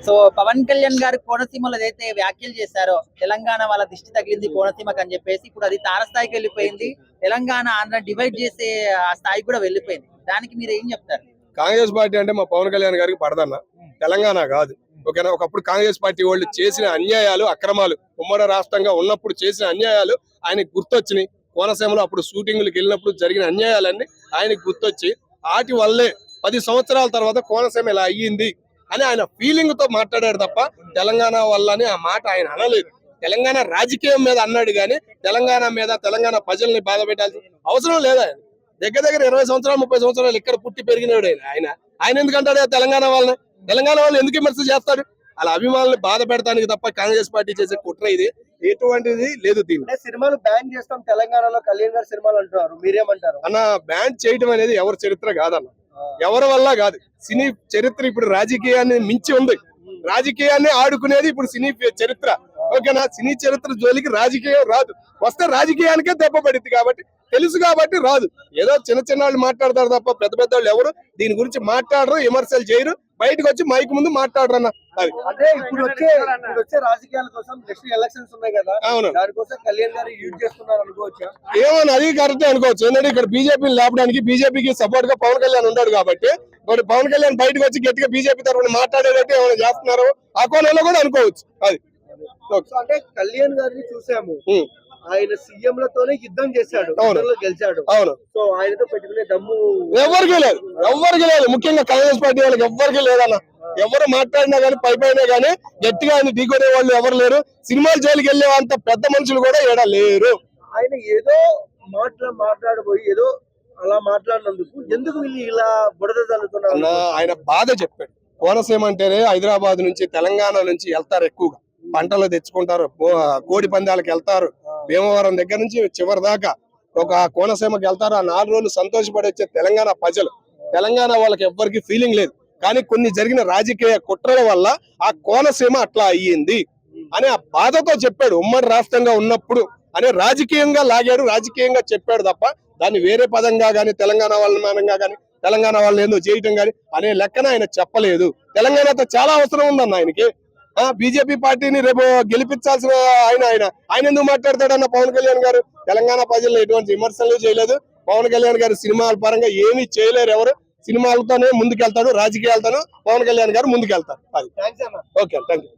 So Pawan Kalyan గారు కోనసీమలో ఏదైతే వ్యాఖ్యలు చేశారో తెలంగాణ వాళ్ళ దిష్టి తగిలింది కోనసీమకి అని చెప్పేసి ఇప్పుడు అది తారస్థాయికి వెళ్ళిపోయింది. తెలంగాణ ఆంధ్ర డివైడ్ చేసే ఆ స్థాయికి కూడా వెళ్ళిపోయింది. దానికి మీరు ఏం చెప్తారు? కాంగ్రెస్ పార్టీ అంటే మా పవన్ కళ్యాణ్ గారికి పడదన్న, తెలంగాణ కాదు. ఓకేనా? ఒకప్పుడు కాంగ్రెస్ పార్టీ వాళ్ళు చేసిన అన్యాయాలు, అక్రమాలు, ఉమ్మడి రాష్ట్రంగా ఉన్నప్పుడు చేసిన అన్యాయాలు ఆయనకు గుర్తొచ్చినాయి. కోనసీమలో అప్పుడు షూటింగ్లకు వెళ్ళినప్పుడు జరిగిన అన్యాయాలన్నీ ఆయనకు గుర్తొచ్చి వాటి వల్లే 10 సంవత్సరాల తర్వాత కోనసీమ ఇలా అయ్యింది అని ఆయన ఫీలింగ్ తో మాట్లాడాడు తప్ప తెలంగాణ వల్లని ఆ మాట ఆయన అనలేదు. తెలంగాణ రాజకీయం మీద అన్నాడు కానీ తెలంగాణ మీద, తెలంగాణ ప్రజల్ని బాధ పెట్టాల్సిన అవసరం లేదు. ఆయన దగ్గర 20 సంవత్సరాలు 30 సంవత్సరాలు ఇక్కడ పుట్టి పెరిగినాడు ఆయన ఎందుకంటాడు తెలంగాణ వాళ్ళని? తెలంగాణ వాళ్ళు ఎందుకు విమర్శ చేస్తాడు? అలా అభిమానులు బాధ పెడతానికి తప్ప కాంగ్రెస్ పార్టీ చేసే కుట్ర ఇది, ఎటువంటిది లేదు. దీన్ని సినిమాలు బ్యాన్ చేస్తాం తెలంగాణలో కళ్యాణ్ గారు సినిమాలు అంటున్నారు, మీరేమంటారు? అన్న, బ్యాన్ చేయడం అనేది ఎవరి చరిత్ర కాదన్న, ఎవరి వల్ల కాదు. సినీ చరిత్ర ఇప్పుడు రాజకీయాన్ని మించి ఉంది. రాజకీయాన్ని ఆడుకునేది ఇప్పుడు సినీ చరిత్ర. ఓకేనా? సినీ చరిత్ర జోలికి రాజకీయం రాదు. వస్తే రాజకీయానికే దెబ్బ పడింది కాబట్టి తెలుసు కాబట్టి రాదు. ఏదో చిన్న వాళ్ళు మాట్లాడతారు తప్ప పెద్ద వాళ్ళు ఎవరు దీని గురించి మాట్లాడరు, విమర్శలు చేయరు, బయటకు వచ్చి మైక్ ముందు మాట్లాడరన్న. అది అదే ఇప్పుడు వచ్చే రాజకీయాల కోసం నెక్స్ట్ ఎలక్షన్స్ ఉన్నాయి కదా, అవును, దానికోసం కళ్యాణ్ గారు యూజ్ చేస్తున్నారు అనుకోవచ్చా? ఏమన్నా అది కరెక్టే అనుకోవచ్చు. ఎందుకంటే ఇక్కడ బీజేపీని లేపడానికి బీజేపీకి సపోర్ట్ గా పవన్ కళ్యాణ్ ఉన్నాడు కాబట్టి మరి పవన్ కళ్యాణ్ బయటకు వచ్చి గట్టిగా బీజేపీ తరఫున మాట్లాడేటట్టు ఏమైనా చేస్తున్నారు ఆ కోణంలో కూడా అనుకోవచ్చు. అది అంటే కళ్యాణ్ గారిని చూసాము, ఆయన సీఎం లతోనే యుద్ధం చేశాడు, గెలిచాడు. అవును. సో ఆయనతో పెట్టుకునే దమ్ము ఎవరికి లేదు. ముఖ్యంగా కాంగ్రెస్ పార్టీ వాళ్ళకి ఎవరికి లేదన్న. ఎవరు మాట్లాడినా గానీ పైన గానీ గట్టిగా ఆయన ఢీకొనే వాళ్ళు ఎవరు లేరు. సినిమాల జైలుకి వెళ్లే అంత పెద్ద మనుషులు కూడా ఏడా లేరు. ఆయన ఏదో మాట్లాడబోయి ఏదో అలా మాట్లాడినందుకు ఎందుకు వీళ్ళు ఇలా బుడద చల్లుతున్నారు? ఆయన బాధ చెప్పాడు. కోనసీమ అంటేనే హైదరాబాద్ నుంచి, తెలంగాణ నుంచి వెళ్తారు ఎక్కువగా, పంటలు తెచ్చుకుంటారు, కోడి పందాలకు వెళ్తారు, భీమవరం దగ్గర నుంచి చివరి దాకా ఒక కోనసీమకి వెళ్తారు. ఆ 4 రోజులు సంతోషపడి వచ్చే తెలంగాణ ప్రజలు. తెలంగాణ వాళ్ళకి ఎవ్వరికి ఫీలింగ్ లేదు. కానీ కొన్ని జరిగిన రాజకీయ కుట్రల వల్ల ఆ కోనసీమ అట్లా అయ్యింది అని ఆ బాధతో చెప్పాడు. ఉమ్మడి రాష్ట్రంగా ఉన్నప్పుడు అనే రాజకీయంగా లాగాడు, రాజకీయంగా చెప్పాడు తప్ప దాన్ని వేరే పదంగా గానీ, తెలంగాణ వాళ్ళ మానంగా గానీ, తెలంగాణ వాళ్ళని ఏందో చేయటం గానీ అనే లెక్కన ఆయన చెప్పలేదు. తెలంగాణతో చాలా అవసరం ఉందన్న ఆయనకి. బీజేపీ పార్టీని రేపు గెలిపించాల్సిన ఆయన ఎందుకు మాట్లాడతాడన్న పవన్ కళ్యాణ్ గారు? తెలంగాణ ప్రజల్లో ఎటువంటి విమర్శలు చేయలేదు. పవన్ కళ్యాణ్ గారు సినిమాల పరంగా ఏమీ చేయలేరు. ఎవరు సినిమాలతోనే ముందుకెళ్తాడు, రాజకీయాలతోనే పవన్ కళ్యాణ్ గారు ముందుకెళ్తారు. అది ఓకే, థ్యాంక్ యూ.